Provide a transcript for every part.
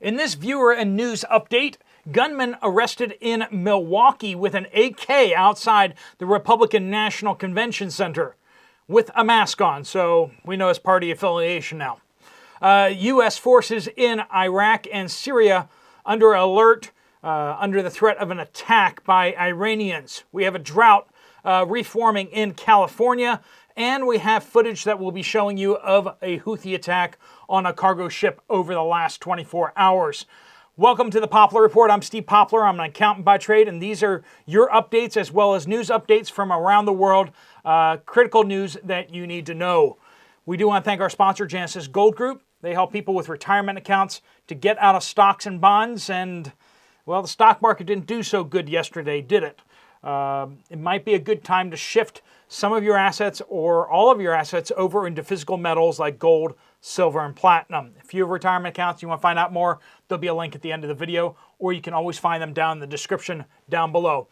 In this viewer and news update, gunman arrested in Milwaukee with an AK outside the Republican National Convention Center with a mask on, so we know his party affiliation now. U.S. forces in Iraq and Syria under alert under the threat of an attack by Iranians. We have a drought reforming in California, and we have footage that we'll be showing you of a Houthi attack on a cargo ship over the last 24 hours. Welcome to the Poplar Report. I'm Steve Poplar. I'm an accountant by trade, and these are your updates as well as news updates from around the world, critical news that you need to know. We do want to thank our sponsor, Genesis Gold Group. They help people with retirement accounts to get out of stocks and bonds, and, well, the stock market didn't do so good yesterday, did it? It might be a good time to shift some of your assets or all of your assets over into physical metals like gold, silver, and platinum. If you have retirement accounts, you want to find out more, there'll be a link at the end of the video, or you can always find them down in the description down below.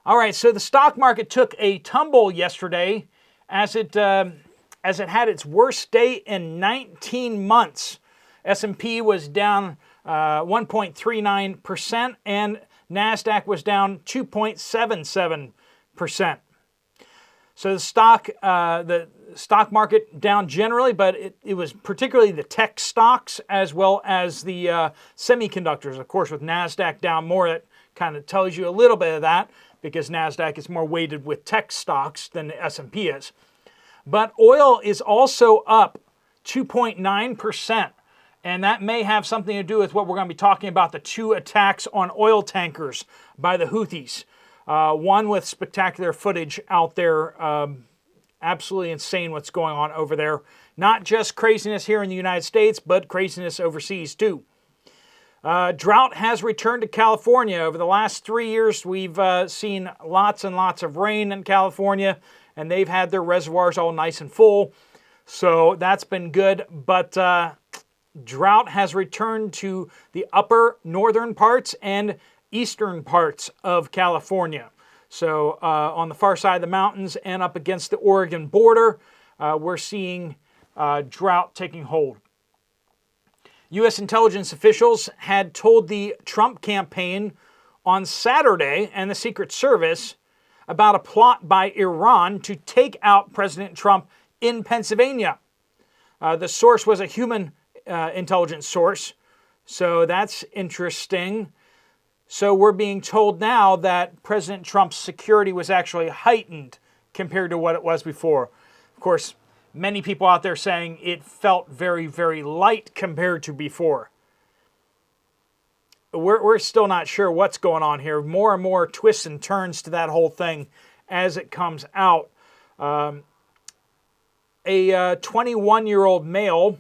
All right, so the stock market took a tumble yesterday as it had its worst day in 19 months. S&P was down 1.39%, and NASDAQ was down 2.77%. So the stock market down generally, but it was particularly the tech stocks as well as the semiconductors. Of course, with NASDAQ down more, that kind of tells you a little bit of that because NASDAQ is more weighted with tech stocks than the S&P is. But oil is also up 2.9%. And that may have something to do with what we're going to be talking about, the two attacks on oil tankers by the Houthis. One with spectacular footage out there. Absolutely insane what's going on over there. Not just craziness here in the United States, but craziness overseas too. Drought has returned to California. Over the last 3 years, we've seen lots and lots of rain in California, and they've had their reservoirs all nice and full. So that's been good, but drought has returned to the upper northern parts and eastern parts of California. So on the far side of the mountains and up against the Oregon border, we're seeing drought taking hold. U.S. intelligence officials had told the Trump campaign on Saturday and the Secret Service about a plot by Iran to take out President Trump in Pennsylvania. The source was a human intelligence source, so that's interesting. So we're being told now that President Trump's security was actually heightened compared to what it was before. Of course, many people out there saying it felt very, very light compared to before. We're still not sure what's going on here. More and more twists and turns to that whole thing as it comes out. A 21-year-old male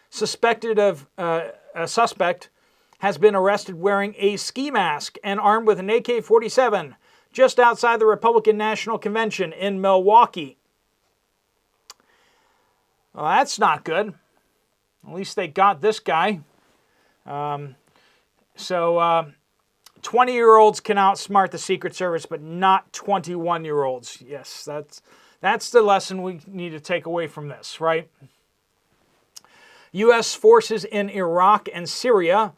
suspected of a suspect has been arrested wearing a ski mask and armed with an AK-47 just outside the Republican National Convention in Milwaukee. Well, that's not good. At least they got this guy. 20-year-olds can outsmart the Secret Service, but not 21-year-olds. Yes, that's the lesson we need to take away from this, right? U.S. forces in Iraq and Syria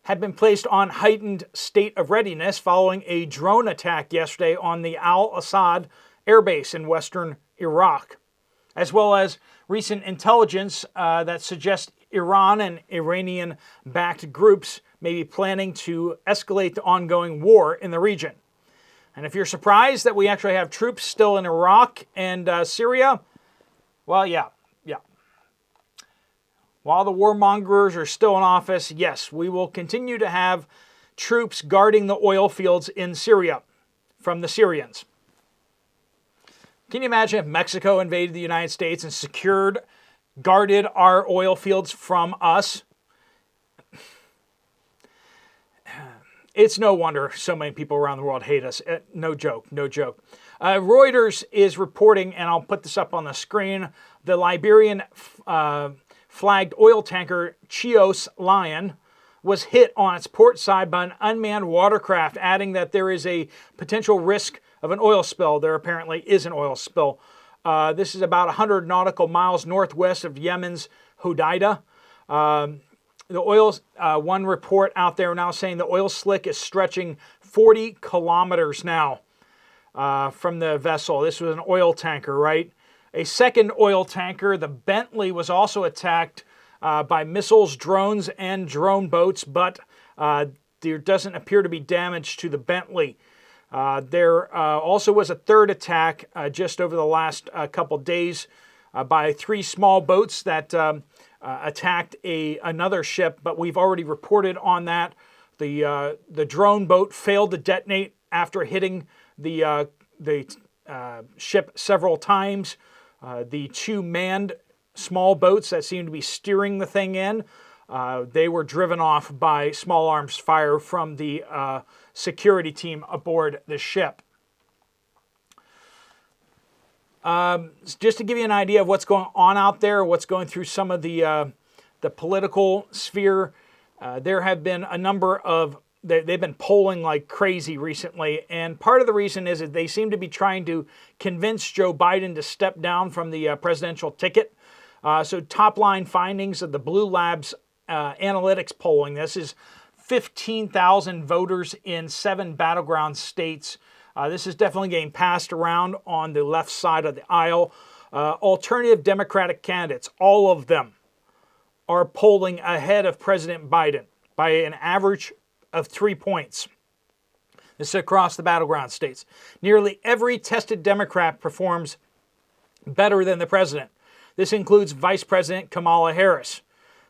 have been placed on heightened state of readiness following a drone attack yesterday on the Al-Assad airbase in western Iraq, as well as recent intelligence that suggests Iran and Iranian-backed groups may be planning to escalate the ongoing war in the region. And if you're surprised that we actually have troops still in Iraq and Syria, well, yeah. While the warmongers are still in office, yes, we will continue to have troops guarding the oil fields in Syria from the Syrians. Can you imagine if Mexico invaded the United States and guarded our oil fields from us? It's no wonder so many people around the world hate us. No joke. Reuters is reporting, and I'll put this up on the screen, the Liberian flagged oil tanker Chios Lion was hit on its port side by an unmanned watercraft, adding that there is a potential risk of an oil spill. There apparently is an oil spill. This is about 100 nautical miles northwest of Yemen's Hodeida. one report out there now saying the oil slick is stretching 40 kilometers now from the vessel. This was an oil tanker, right? A second oil tanker, the Bentley, was also attacked by missiles, drones, and drone boats, but there doesn't appear to be damage to the Bentley. There also was a third attack just over the last couple days by 3 small boats that attacked another ship, but we've already reported on that. The drone boat failed to detonate after hitting the ship several times. The 2 manned small boats that seemed to be steering the thing in, they were driven off by small arms fire from the security team aboard the ship. Just to give you an idea of what's going on out there, what's going through some of the political sphere, there have been a number of, they've been polling like crazy recently, and part of the reason is that they seem to be trying to convince Joe Biden to step down from the presidential ticket. So top line findings of the Blue Labs analytics polling. This is 15,000 voters in 7 battleground states. This is definitely getting passed around on the left side of the aisle. Alternative Democratic candidates, all of them, are polling ahead of President Biden by an average of 3 points. This is across the battleground states. Nearly every tested Democrat performs better than the president. This includes Vice President Kamala Harris,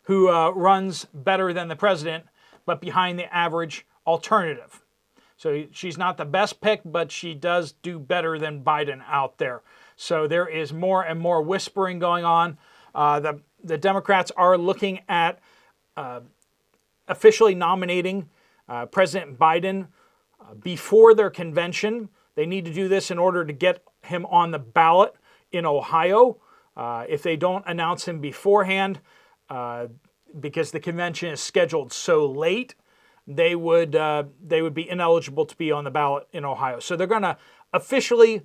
who runs better than the president, but behind the average alternative. So she's not the best pick, but she does do better than Biden out there. So there is more and more whispering going on. The Democrats are looking at officially nominating President Biden before their convention. They need to do this in order to get him on the ballot in Ohio. If they don't announce him beforehand, because the convention is scheduled so late, they would be ineligible to be on the ballot in Ohio. So they're going to officially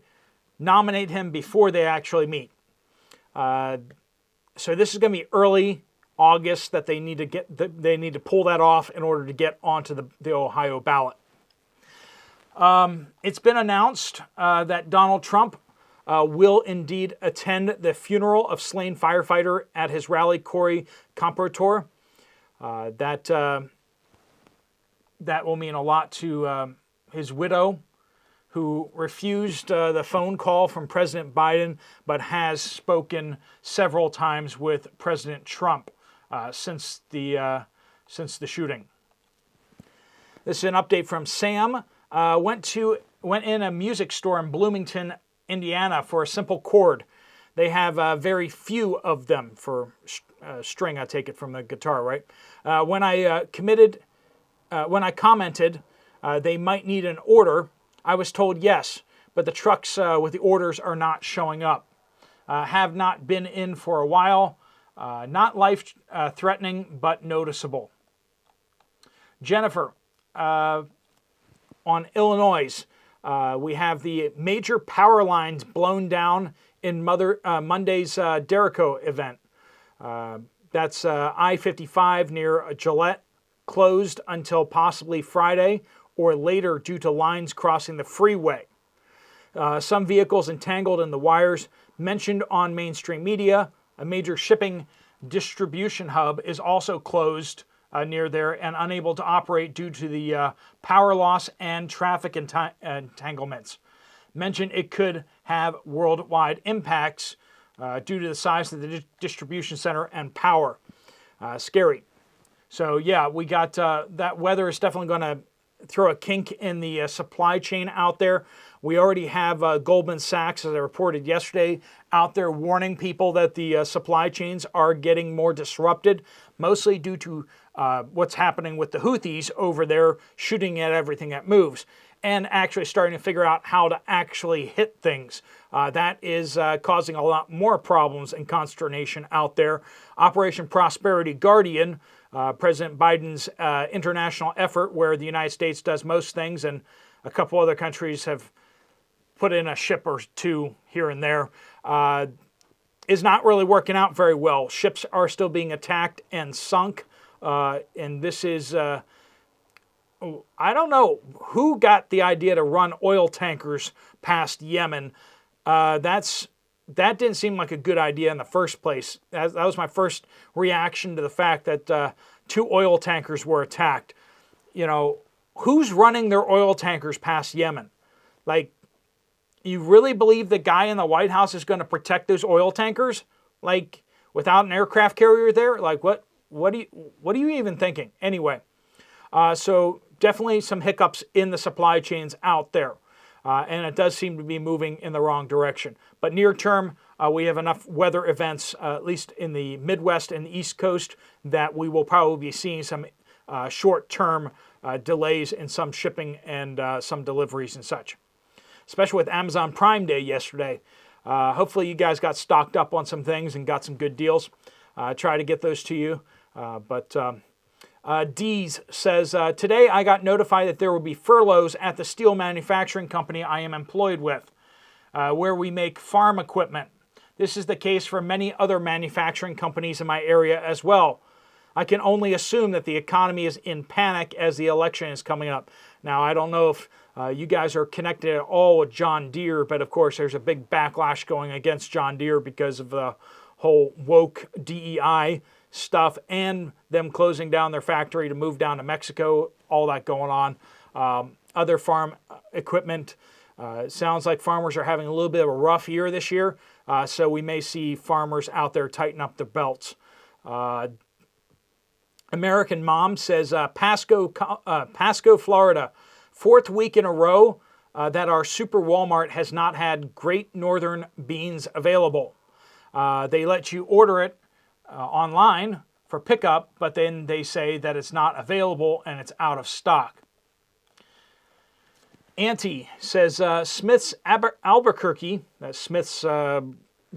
nominate him before they actually meet. So this is going to be early August that they need to pull that off in order to get onto the Ohio ballot. It's been announced that Donald Trump will indeed attend the funeral of slain firefighter at his rally, Corey Comparator. That will mean a lot to his widow, who refused the phone call from President Biden, but has spoken several times with President Trump since the shooting. This is an update from Sam. Went in a music store in Bloomington, Indiana, for a simple chord. They have very few of them for string. I take it from the guitar, right? When I commented they might need an order, I was told yes, but the trucks with the orders are not showing up. Have not been in for a while. Not life-threatening, but noticeable. Jennifer, on Illinois, we have the major power lines blown down in Monday's Derico event. That's I-55 near Gillette, closed until possibly Friday or later due to lines crossing the freeway. Some vehicles entangled in the wires. Mentioned on mainstream media, a major shipping distribution hub is also closed near there and unable to operate due to the power loss and traffic entanglements. Mentioned it could have worldwide impacts due to the size of the distribution center and power. Scary. So yeah, we got that weather is definitely going to throw a kink in the supply chain out there. We already have Goldman Sachs, as I reported yesterday, out there warning people that the supply chains are getting more disrupted, mostly due to what's happening with the Houthis over there shooting at everything that moves, and actually starting to figure out how to actually hit things. That is causing a lot more problems and consternation out there. Operation Prosperity Guardian, President Biden's international effort where the United States does most things and a couple other countries have put in a ship or two here and there, is not really working out very well. Ships are still being attacked and sunk. And this is, I don't know who got the idea to run oil tankers past Yemen. That didn't seem like a good idea in the first place. That was my first reaction to the fact that 2 oil tankers were attacked. You know, who's running their oil tankers past Yemen? Like, you really believe the guy in the White House is going to protect those oil tankers? Like, without an aircraft carrier there? Like, what are you even thinking? Anyway, so definitely some hiccups in the supply chains out there. And it does seem to be moving in the wrong direction. But near term, we have enough weather events, at least in the Midwest and the East Coast, that we will probably be seeing some short-term delays in some shipping and some deliveries and such. Especially with Amazon Prime Day yesterday. Hopefully you guys got stocked up on some things and got some good deals. Try to get those to you. Dees says, today I got notified that there will be furloughs at the steel manufacturing company I am employed with, where we make farm equipment. This is the case for many other manufacturing companies in my area as well. I can only assume that the economy is in panic as the election is coming up. Now, I don't know if you guys are connected at all with John Deere, but of course there's a big backlash going against John Deere because of the whole woke DEI stuff and them closing down their factory to move down to Mexico, all that going on. Other farm equipment, sounds like farmers are having a little bit of a rough year this year, so we may see farmers out there tighten up their belts. American Mom says, Pasco, Florida, 4th week in a row that our Super Walmart has not had Great Northern beans available. They let you order it online for pickup, but then they say that it's not available and it's out of stock. Auntie says, Smith's Albuquerque, that's Smith's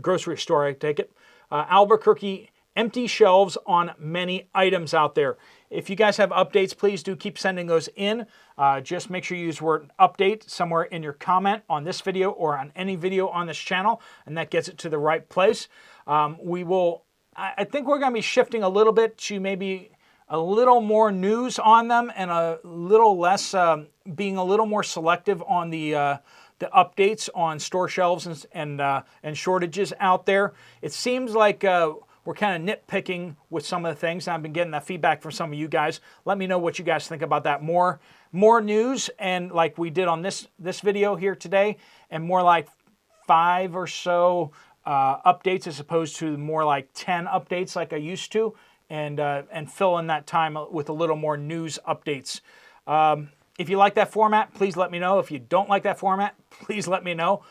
grocery store, I take it, Albuquerque, empty shelves on many items out there. If you guys have updates, please do keep sending those in. Just make sure you use the word update somewhere in your comment on this video or on any video on this channel, and that gets it to the right place. I think we're going to be shifting a little bit to maybe a little more news on them and a little less, being a little more selective on the updates on store shelves and shortages out there. It seems like we're kind of nitpicking with some of the things. And I've been getting that feedback from some of you guys. Let me know what you guys think about that. More news, and like we did on this video here today, and more like 5 or so updates as opposed to more like 10 updates like I used to, and fill in that time with a little more news updates. If you like that format, please let me know. If you don't like that format, please let me know.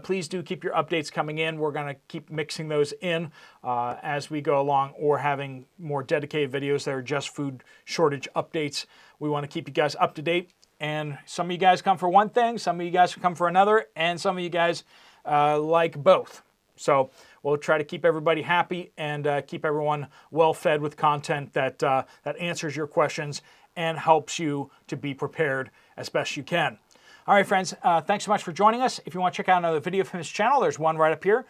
Please do keep your updates coming in. We're going to keep mixing those in as we go along, or having more dedicated videos that are just food shortage updates. We want to keep you guys up to date. And some of you guys come for one thing, some of you guys come for another, and some of you guys like both. So we'll try to keep everybody happy and keep everyone well fed with content that answers your questions and helps you to be prepared as best you can. All right, friends, thanks so much for joining us. If you want to check out another video from this channel, there's one right up here.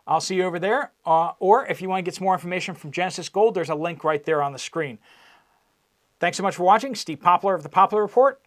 I'll see you over there. Or if you want to get some more information from Genesis Gold, there's a link right there on the screen. Thanks so much for watching. Steve Poplar of The Poplar Report.